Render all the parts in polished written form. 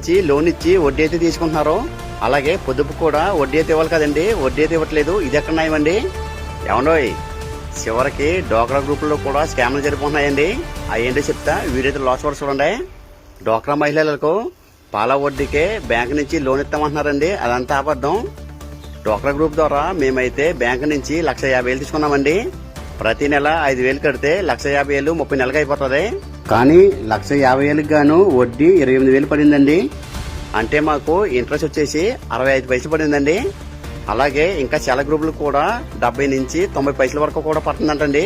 నుంచి లోన్ ఇచ్చి వడ్డీ అయితే తీసుకుంటున్నారు. అలాగే పొదుపు కూడా వడ్డీ అయితే ఇవ్వాలి కదండి, వడ్డీ అయితే ఇవ్వట్లేదు. ఇది ఎక్కడ న్యాయమండి? ఏమండోయ్, చివరికి డోక్రా గ్రూపుల్లో కూడా స్కామ్లు జరిగిపోతున్నాయండి. అయ్యేంటో చెప్తా, వీడియో లాస్ట్ వరకు చూడండి. డోక్రా మహిళలకు పాల వడ్డీకే బ్యాంకు నుంచి లోన్ ఇస్తామంటున్నారండి, అదంతా అబద్ధం. డోక్రా గ్రూప్ ద్వారా మేమైతే బ్యాంకు నుంచి 1,50,000 తీసుకున్నామండి. ప్రతి నెల 5,000 కడితే 1,50,000 30 నెలలకు అయిపోతుంది. కానీ 1,50,000 గాను వడ్డీ 28,000 పడిందండి. అంటే మాకు ఇంట్రెస్ట్ వచ్చేసి 65 పైసలు పడిందండి. అలాగే ఇంకా చాలా గ్రూపులు కూడా 70 నుంచి 90 పైసల వరకు కూడా పడుతుందంటండి.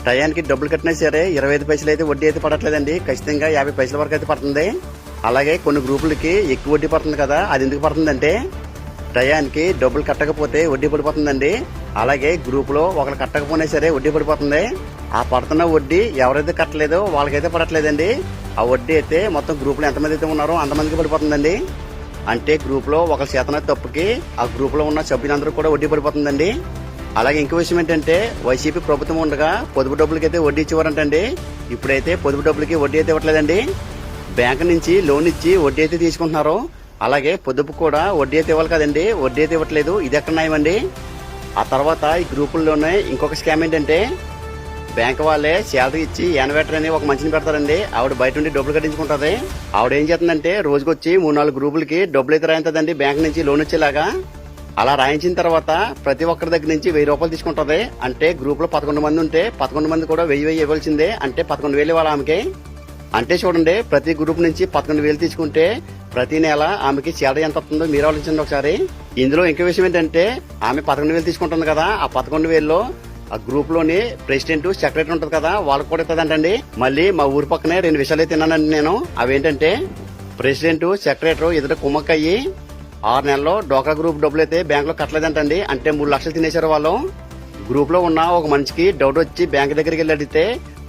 టయానికి డబ్బులు కట్టినా సరే 25 పైసలు అయితే వడ్డీ అయితే పడట్లేదండి, ఖచ్చితంగా 50 పైసల వరకు అయితే పడుతుంది. అలాగే కొన్ని గ్రూపులకి ఎక్కువ వడ్డీ పడుతుంది కదా, అది ఎందుకు పడుతుందంటే టయానికి డబ్బులు కట్టకపోతే వడ్డీ పడిపోతుందండి. అలాగే గ్రూప్ లో ఒకరు కట్టకపోయినా సరే వడ్డీ పడిపోతుంది. ఆ పడుతున్న వడ్డీ ఎవరైతే కట్టలేదో వాళ్ళకైతే పడట్లేదండి. ఆ వడ్డీ అయితే మొత్తం గ్రూప్ లో ఎంతమంది అయితే ఉన్నారో అంతమందికి పడిపోతుందండి. అంటే గ్రూప్ లో ఒకరి చేతన తప్పుకి ఆ గ్రూప్ లో ఉన్న సభ్యులందరూ కూడా వడ్డీ పడిపోతుందండి. అలాగే ఇంకో విషయం ఏంటంటే వైసీపీ ప్రభుత్వం ఉండగా పొదుపు డబ్బులకి అయితే వడ్డీ ఇచ్చేవారంటండి. ఇప్పుడైతే పొదుపు డబ్బులకి వడ్డీ అయితే ఇవ్వట్లేదండి. బ్యాంకు నుంచి లోన్ ఇచ్చి వడ్డీ అయితే తీసుకుంటున్నారు. అలాగే పొదుపు కూడా వడ్డీ అయితే ఇవ్వాలి కదండి, వడ్డీ అయితే ఇవ్వట్లేదు. ఇది ఎక్కడ న్యాయమండి? ఆ తర్వాత ఈ గ్రూపుల్లోనే ఇంకొక స్కామ్ ఏంటంటే బ్యాంక్ వాళ్ళే శాలరీ ఇచ్చి యాన్వేటర్ అని ఒక మనిషిని పెడతారండి. ఆవిడ బయట నుండి డబ్బులు కట్టించుకుంటది. ఆవిడ ఏం చేస్తుందంటే రోజుకొచ్చి 3-4 గ్రూపులకి డబ్బులు అయితే రాయించదండి బ్యాంక్ నుంచి లోన్ వచ్చేలాగా. అలా రాయించిన తర్వాత ప్రతి ఒక్కరి దగ్గర నుంచి 1,000 రూపాయలు తీసుకుంటది. అంటే గ్రూప్ లో 11 మంది ఉంటే 11 మంది కూడా 1,000 ఇవ్వాల్సిందే. అంటే 11,000 ఇవ్వాలి ఆమెకి. అంటే చూడండి, ప్రతి గ్రూప్ నుంచి 11,000 తీసుకుంటే ప్రతి నెల ఆమెకి శాలరీ ఎంత వస్తుందో మీరు ఆలోచించండి ఒకసారి. ఇందులో ఇంకో విషయం ఏంటంటే ఆమె 11,000 తీసుకుంటుంది కదా, ఆ 11,000లో ఆ గ్రూప్ లోని ప్రెసిడెంట్ సెక్రటరీ ఉంటది కదా, వాళ్ళకి కూడా ఇస్తుందంటండి. మళ్ళీ మా ఊరి పక్కనే 2 విషయాలు అయితే తిన్నానండి నేను. అవేంటంటే ప్రెసిడెంట్ సెక్రటరీ ఇద్దరు కుమ్మక్కయ్యి 6 నెలల్లో డోక్రా గ్రూప్ డబ్బులు అయితే బ్యాంక్ లో కట్టలేదంటండి. అంటే 3 లక్షలు తినేశారు వాళ్ళు. గ్రూప్ లో ఉన్న ఒక మనిషికి డౌట్ వచ్చి బ్యాంక్ దగ్గరికి వెళ్ళి అడిగితే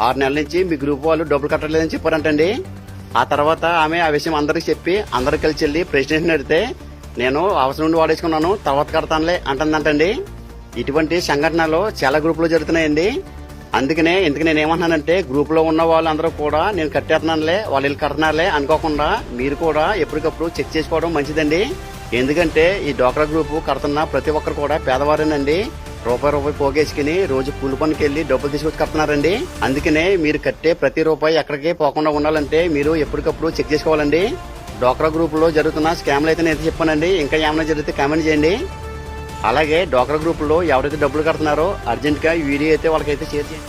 6 నెలల నుంచి మీ గ్రూప్ వాళ్ళు డబ్బులు కట్టలేదని చెప్పారంటండి. ఆ తర్వాత ఆమె ఆ విషయం అందరికి చెప్పి అందరికి కలిసి వెళ్ళి ప్రెసిడెంట్ అడిగితే నేను అవసరం నుండి వాడేసుకున్నాను, తర్వాత కడతానులే అంటుందంటండి. ఇటువంటి సంఘటనలు చాలా గ్రూప్ లో జరుగుతున్నాయండి. అందుకనే ఇంతకు నేను ఏమంటున్నానంటే గ్రూప్ లో ఉన్న వాళ్ళందరూ కూడా నేను కట్టేస్తున్నానులే, వాళ్ళు వెళ్ళి కడుతున్నారులే అనుకోకుండా మీరు కూడా ఎప్పటికప్పుడు చెక్ చేసుకోవడం మంచిదండి. ఎందుకంటే ఈ డోక్రా గ్రూప్ కడుతున్న ప్రతి ఒక్కరు కూడా పేదవారేనండి. రూపాయి పోగేసుకుని రోజు కూలి పనికి వెళ్లి డబ్బులు తీసుకొచ్చి కడుతున్నారండి. అందుకనే మీరు కట్టే ప్రతి రూపాయి ఎక్కడికి పోకుండా ఉండాలంటే మీరు ఎప్పటికప్పుడు చెక్ చేసుకోవాలండి. డోక్రా గ్రూప్ లో జరుగుతున్న స్కామ్లు అయితే నేను చెప్పానండి. ఇంకా ఏమైనా జరిగితే కామెంట్ చేయండి. అలాగే డోక్రా గ్రూప్ లో ఎవరైతే డబ్బులు కడుతున్నారో అర్జెంట్ గా ఈ వీడియో అయితే వాళ్ళకైతే షేర్ చేయండి.